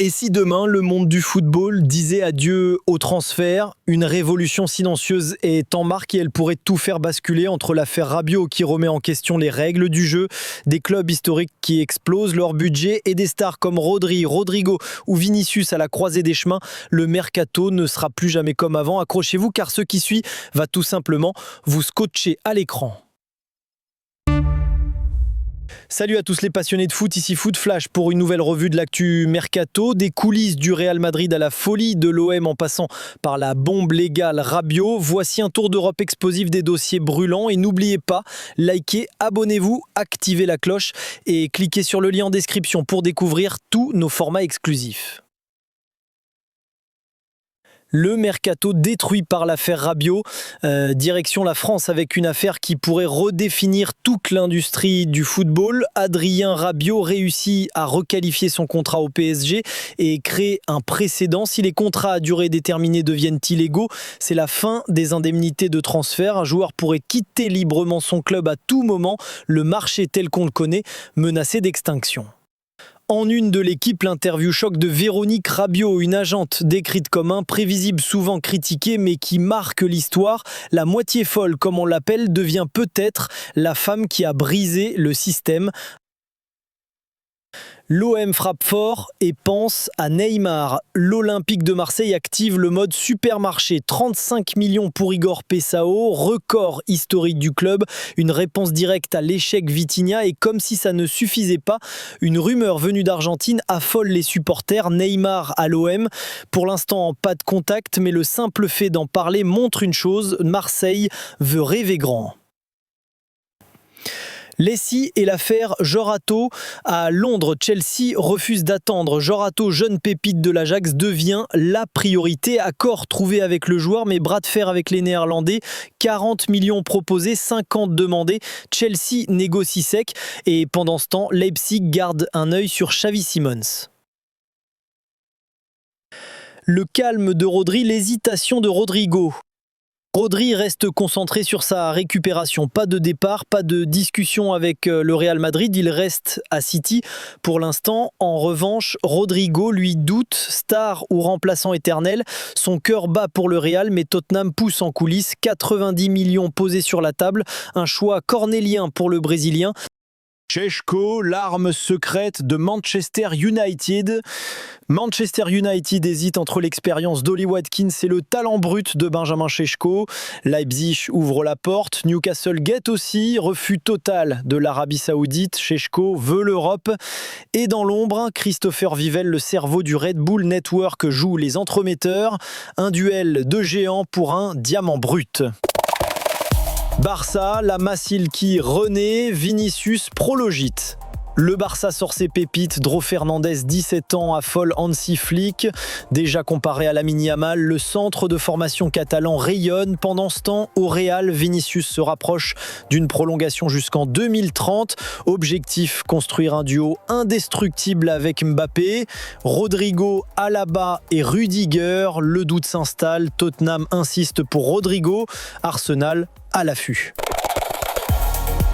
Et si demain, le monde du football disait adieu au transfert, une révolution silencieuse est en marche et elle pourrait tout faire basculer entre l'affaire Rabiot qui remet en question les règles du jeu, des clubs historiques qui explosent leur budget et des stars comme Rodri, Rodrigo ou Vinicius à la croisée des chemins. Le mercato ne sera plus jamais comme avant. Accrochez-vous car ce qui suit va tout simplement vous scotcher à l'écran. Salut à tous les passionnés de foot, ici Foot Flash pour une nouvelle revue de l'actu mercato, des coulisses du Real Madrid à la folie de l'OM en passant par la bombe légale Rabiot. Voici un tour d'Europe explosif des dossiers brûlants et n'oubliez pas, likez, abonnez-vous, activez la cloche et cliquez sur le lien en description pour découvrir tous nos formats exclusifs. Le mercato détruit par l'affaire Rabiot, direction la France avec une affaire qui pourrait redéfinir toute l'industrie du football. Adrien Rabiot réussit à requalifier son contrat au PSG et créer un précédent. Si les contrats à durée déterminée deviennent illégaux, c'est la fin des indemnités de transfert. Un joueur pourrait quitter librement son club à tout moment, le marché tel qu'on le connaît, menacé d'extinction. En une de l'équipe, l'interview choc de Véronique Rabiot, une agente décrite comme imprévisible, souvent critiquée, mais qui marque l'histoire. La moitié folle, comme on l'appelle, devient peut-être la femme qui a brisé le système. L'OM frappe fort et pense à Neymar. L'Olympique de Marseille active le mode supermarché. 35 millions pour Igor Pessao, record historique du club. Une réponse directe à l'échec Vitinha et comme si ça ne suffisait pas, une rumeur venue d'Argentine affole les supporters. Neymar à l'OM. Pour l'instant, pas de contact, mais le simple fait d'en parler montre une chose, Marseille veut rêver grand. Lessie et l'affaire Jorato à Londres. Chelsea refuse d'attendre. Jorato, jeune pépite de l'Ajax, devient la priorité. Accord trouvé avec le joueur, mais bras de fer avec les Néerlandais. 40 millions proposés, 50 demandés. Chelsea négocie sec. Et pendant ce temps, Leipzig garde un œil sur Xavi Simons. Le calme de Rodri, l'hésitation de Rodrigo. Rodri reste concentré sur sa récupération. Pas de départ, pas de discussion avec le Real Madrid. Il reste à City pour l'instant. En revanche, Rodrigo lui doute, star ou remplaçant éternel. Son cœur bat pour le Real, mais Tottenham pousse en coulisses. 90 millions posés sur la table. Un choix cornélien pour le Brésilien. Šeško, l'arme secrète de Manchester United. Manchester United hésite entre l'expérience d'Ollie Watkins et le talent brut de Benjamin Šeško. Leipzig ouvre la porte. Newcastle guette aussi. Refus total de l'Arabie Saoudite. Šeško veut l'Europe. Et dans l'ombre, Christopher Vivell, le cerveau du Red Bull Network, joue les entremetteurs. Un duel de géants pour un diamant brut. Barça, la Masil qui renaît, Vinicius prologite. Le Barça sort ses pépites, Dro Fernandez, 17 ans, affole Hansi Flick. Déjà comparé à Lamine Yamal, le centre de formation catalan rayonne. Pendant ce temps, au Real, Vinicius se rapproche d'une prolongation jusqu'en 2030. Objectif, construire un duo indestructible avec Mbappé. Rodrigo, Alaba et Rudiger. Le doute s'installe, Tottenham insiste pour Rodrigo. Arsenal à l'affût.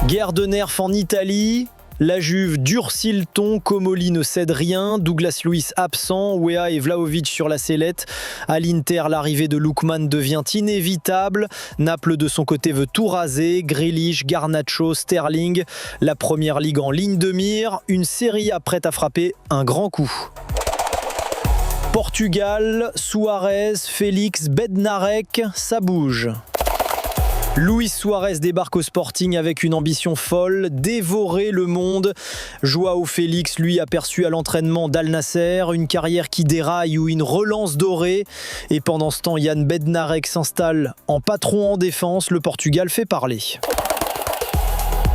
Guerre de nerfs en Italie. La Juve durcit le ton, Comoli ne cède rien, Douglas Luiz absent, Weah et Vlahovic sur la sellette. À l'Inter, l'arrivée de Lookman devient inévitable. Naples de son côté veut tout raser, Grealish, Garnacho, Sterling. La Première Ligue en ligne de mire, une Serie A prête à frapper un grand coup. Portugal, Suarez, Félix, Bednarek, ça bouge. Luis Suarez débarque au Sporting avec une ambition folle, dévorer le monde. Joao Félix, lui, aperçu à l'entraînement d'Al Nasser, une carrière qui déraille ou une relance dorée. Et pendant ce temps, Jan Bednarek s'installe en patron en défense. Le Portugal fait parler.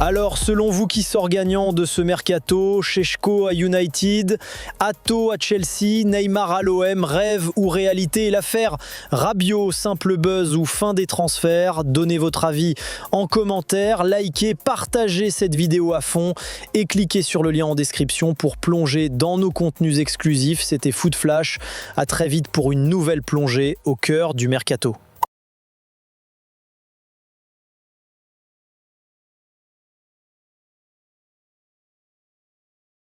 Alors, selon vous, qui sort gagnant de ce mercato? Šeško à United, Hato à Chelsea, Neymar à l'OM, rêve ou réalité? L'affaire Rabiot, simple buzz ou fin des transferts? Donnez votre avis en commentaire, likez, partagez cette vidéo à fond et cliquez sur le lien en description pour plonger dans nos contenus exclusifs. C'était Foot Flash, à très vite pour une nouvelle plongée au cœur du mercato.